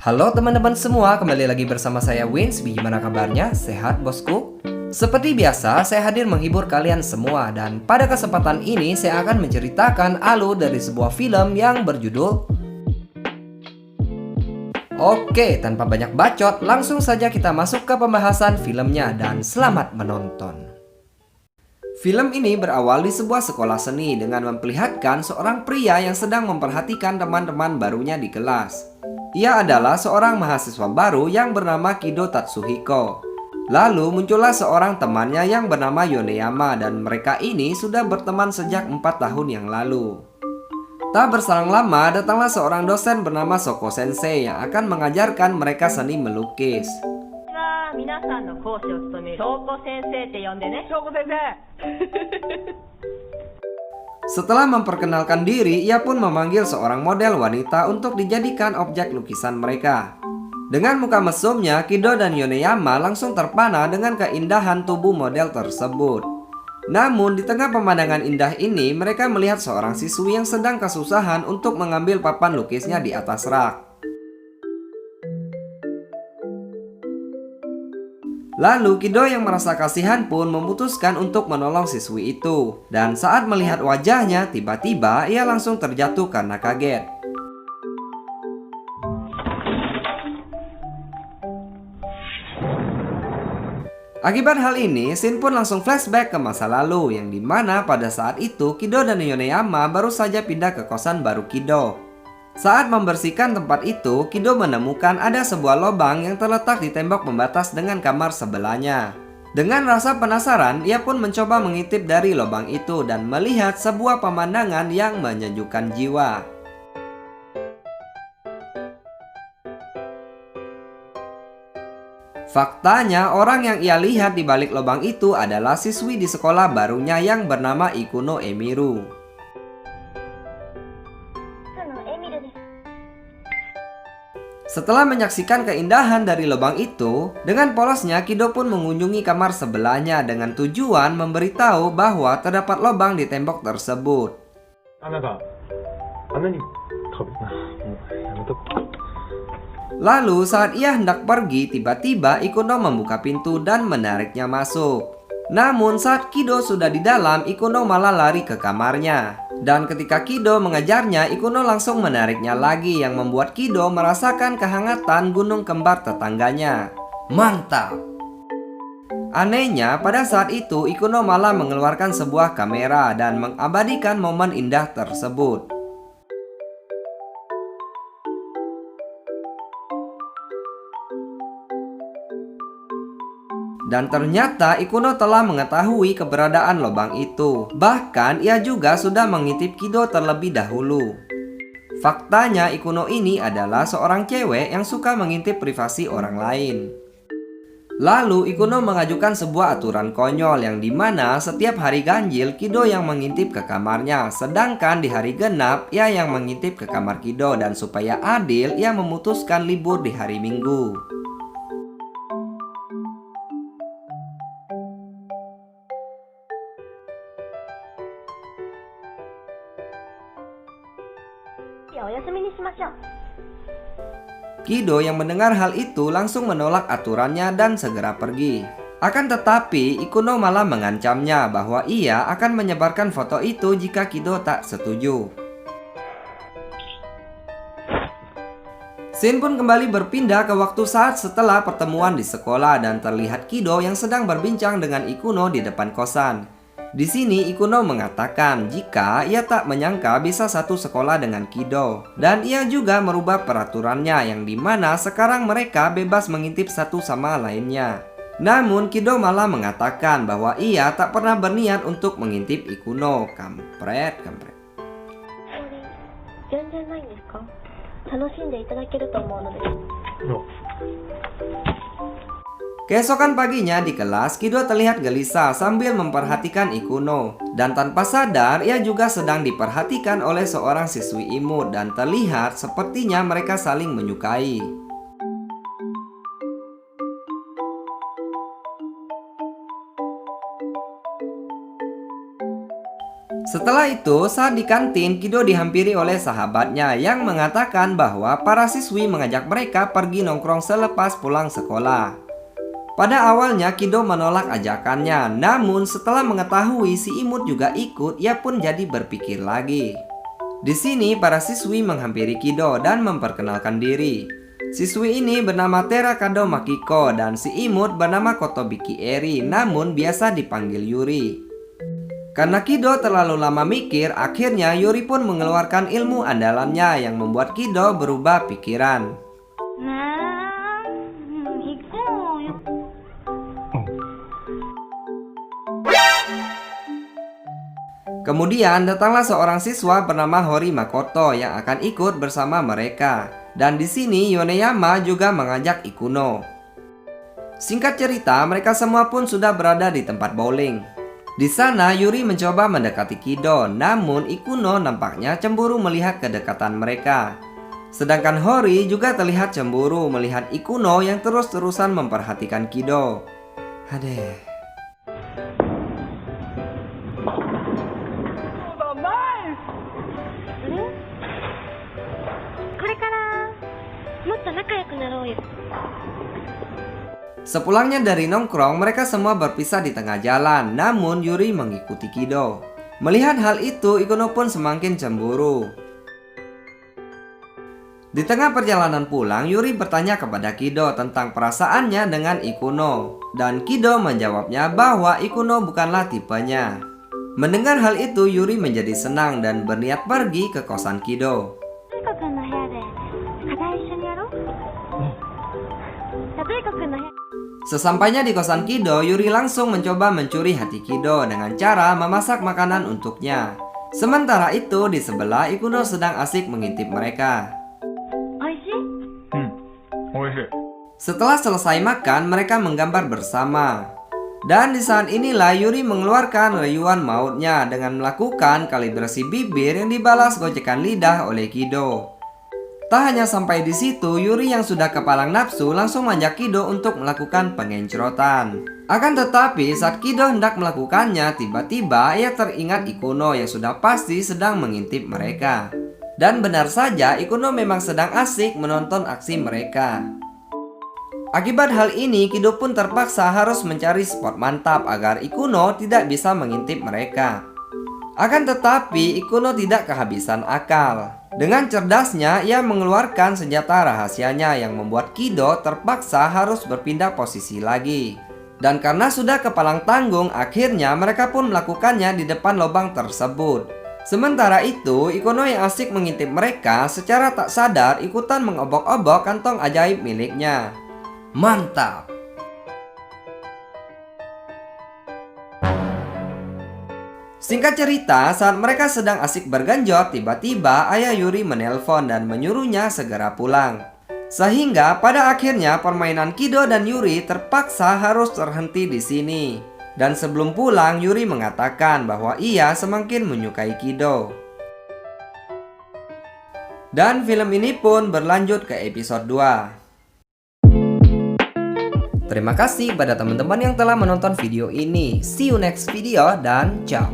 Halo teman-teman semua, kembali lagi bersama saya Wins. Gimana kabarnya? Sehat bosku? Seperti biasa, saya hadir menghibur kalian semua. Dan pada kesempatan ini, saya akan menceritakan alur dari sebuah film yang berjudul Oke, tanpa banyak bacot, langsung saja kita masuk ke pembahasan filmnya dan selamat menonton. Film ini berawal di sebuah sekolah seni dengan memperlihatkan seorang pria yang sedang memperhatikan teman-teman barunya di kelas. Ia adalah seorang mahasiswa baru yang bernama Kido Tatsuhiko. Lalu muncullah seorang temannya yang bernama Yoneyama dan mereka ini sudah berteman sejak 4 tahun yang lalu. Tak berselang lama datanglah seorang dosen bernama Soko Sensei yang akan mengajarkan mereka seni melukis. 皆さんの講師を務める翔子先生って呼んでね。翔子先生 Setelah memperkenalkan diri, ia pun memanggil seorang model wanita untuk dijadikan objek lukisan mereka. Dengan muka mesumnya, Kido dan Yoneyama langsung terpana dengan keindahan tubuh model tersebut. Namun di tengah pemandangan indah ini, mereka melihat seorang siswi yang sedang kesusahan untuk mengambil papan lukisnya di atas rak. Lalu Kido yang merasa kasihan pun memutuskan untuk menolong siswi itu. Dan saat melihat wajahnya, tiba-tiba ia langsung terjatuh karena kaget. Akibat hal ini, Shin pun langsung flashback ke masa lalu, yang dimana pada saat itu Kido dan Yoneyama baru saja pindah ke kosan baru Kido. Saat membersihkan tempat itu, Kido menemukan ada sebuah lubang yang terletak di tembok pembatas dengan kamar sebelahnya. Dengan rasa penasaran, ia pun mencoba mengintip dari lubang itu dan melihat sebuah pemandangan yang menyejukkan jiwa. Faktanya, orang yang ia lihat di balik lubang itu adalah siswi di sekolah barunya yang bernama Ikuno Emiru. Setelah menyaksikan keindahan dari lubang itu, dengan polosnya Kido pun mengunjungi kamar sebelahnya dengan tujuan memberitahu bahwa terdapat lubang di tembok tersebut. Lalu saat ia hendak pergi, tiba-tiba Ikuno membuka pintu dan menariknya masuk. Namun saat Kido sudah di dalam, Ikuno malah lari ke kamarnya. Dan ketika Kido mengejarnya, Ikuno langsung menariknya lagi yang membuat Kido merasakan kehangatan gunung kembar tetangganya. Mantap! Anehnya, pada saat itu Ikuno malah mengeluarkan sebuah kamera dan mengabadikan momen indah tersebut. Dan ternyata Ikuno telah mengetahui keberadaan lubang itu. Bahkan ia juga sudah mengintip Kido terlebih dahulu. Faktanya Ikuno ini adalah seorang cewek yang suka mengintip privasi orang lain. Lalu Ikuno mengajukan sebuah aturan konyol yang dimana setiap hari ganjil Kido yang mengintip ke kamarnya, sedangkan di hari genap ia yang mengintip ke kamar Kido, dan supaya adil ia memutuskan libur di hari Minggu. Kido yang mendengar hal itu langsung menolak aturannya dan segera pergi. Akan tetapi, Ikuno malah mengancamnya bahwa ia akan menyebarkan foto itu jika Kido tak setuju. Shin pun kembali berpindah ke waktu saat setelah pertemuan di sekolah dan terlihat Kido yang sedang berbincang dengan Ikuno di depan kosan. Di sini Ikuno mengatakan jika ia tak menyangka bisa satu sekolah dengan Kido, dan ia juga merubah peraturannya yang dimana sekarang mereka bebas mengintip satu sama lainnya. Namun Kido malah mengatakan bahwa ia tak pernah berniat untuk mengintip Ikuno. Kampret. Keesokan paginya di kelas, Kido terlihat gelisah sambil memperhatikan Ikuno. Dan tanpa sadar, ia juga sedang diperhatikan oleh seorang siswi imut dan terlihat sepertinya mereka saling menyukai. Setelah itu, saat di kantin, Kido dihampiri oleh sahabatnya yang mengatakan bahwa para siswi mengajak mereka pergi nongkrong selepas pulang sekolah. Pada awalnya Kido menolak ajakannya, namun setelah mengetahui si imut juga ikut, ia pun jadi berpikir lagi. Di sini para siswi menghampiri Kido dan memperkenalkan diri. Siswi ini bernama Terakado Makiko dan si imut bernama Kotobiki Eri, namun biasa dipanggil Yuri. Karena Kido terlalu lama mikir, akhirnya Yuri pun mengeluarkan ilmu andalannya yang membuat Kido berubah pikiran. Kemudian datanglah seorang siswa bernama Hori Makoto yang akan ikut bersama mereka. Dan di sini Yoneyama juga mengajak Ikuno. Singkat cerita, mereka semua pun sudah berada di tempat bowling. Di sana Yuri mencoba mendekati Kido, namun Ikuno nampaknya cemburu melihat kedekatan mereka. Sedangkan Hori juga terlihat cemburu melihat Ikuno yang terus-terusan memperhatikan Kido. Hadeh. Sepulangnya dari nongkrong, mereka semua berpisah di tengah jalan, namun Yuri mengikuti Kido. Melihat hal itu, Ikuno pun semakin cemburu. Di tengah perjalanan pulang, Yuri bertanya kepada Kido tentang perasaannya dengan Ikuno. Dan Kido menjawabnya bahwa Ikuno bukanlah tipenya. Mendengar hal itu, Yuri menjadi senang dan berniat pergi ke kosan Kido. Sesampainya di kosan Kido, Yuri langsung mencoba mencuri hati Kido dengan cara memasak makanan untuknya. Sementara itu, di sebelah Ikuno sedang asik mengintip mereka. Setelah selesai makan, mereka menggambar bersama. Dan di saat inilah Yuri mengeluarkan rayuan mautnya dengan melakukan kalibrasi bibir yang dibalas gojekan lidah oleh Kido. Tak hanya sampai di situ, Yuri yang sudah kepalang nafsu langsung mengajak Kido untuk melakukan pengencrotan. Akan tetapi saat Kido hendak melakukannya, tiba-tiba ia teringat Ikuno yang sudah pasti sedang mengintip mereka. Dan benar saja, Ikuno memang sedang asik menonton aksi mereka. Akibat hal ini, Kido pun terpaksa harus mencari spot mantap agar Ikuno tidak bisa mengintip mereka. Akan tetapi, Ikuno tidak kehabisan akal. Dengan cerdasnya, ia mengeluarkan senjata rahasianya yang membuat Kido terpaksa harus berpindah posisi lagi. Dan karena sudah kepalang tanggung, akhirnya mereka pun melakukannya di depan lubang tersebut. Sementara itu, Ikuno yang asik mengintip mereka secara tak sadar ikutan mengobok-obok kantong ajaib miliknya. Mantap! Singkat cerita, saat mereka sedang asik berganjot, tiba-tiba ayah Yuri menelpon dan menyuruhnya segera pulang. Sehingga pada akhirnya permainan Kido dan Yuri terpaksa harus terhenti di sini. Dan sebelum pulang, Yuri mengatakan bahwa ia semakin menyukai Kido. Dan film ini pun berlanjut ke episode 2. Terima kasih pada teman-teman yang telah menonton video ini. See you next video dan ciao.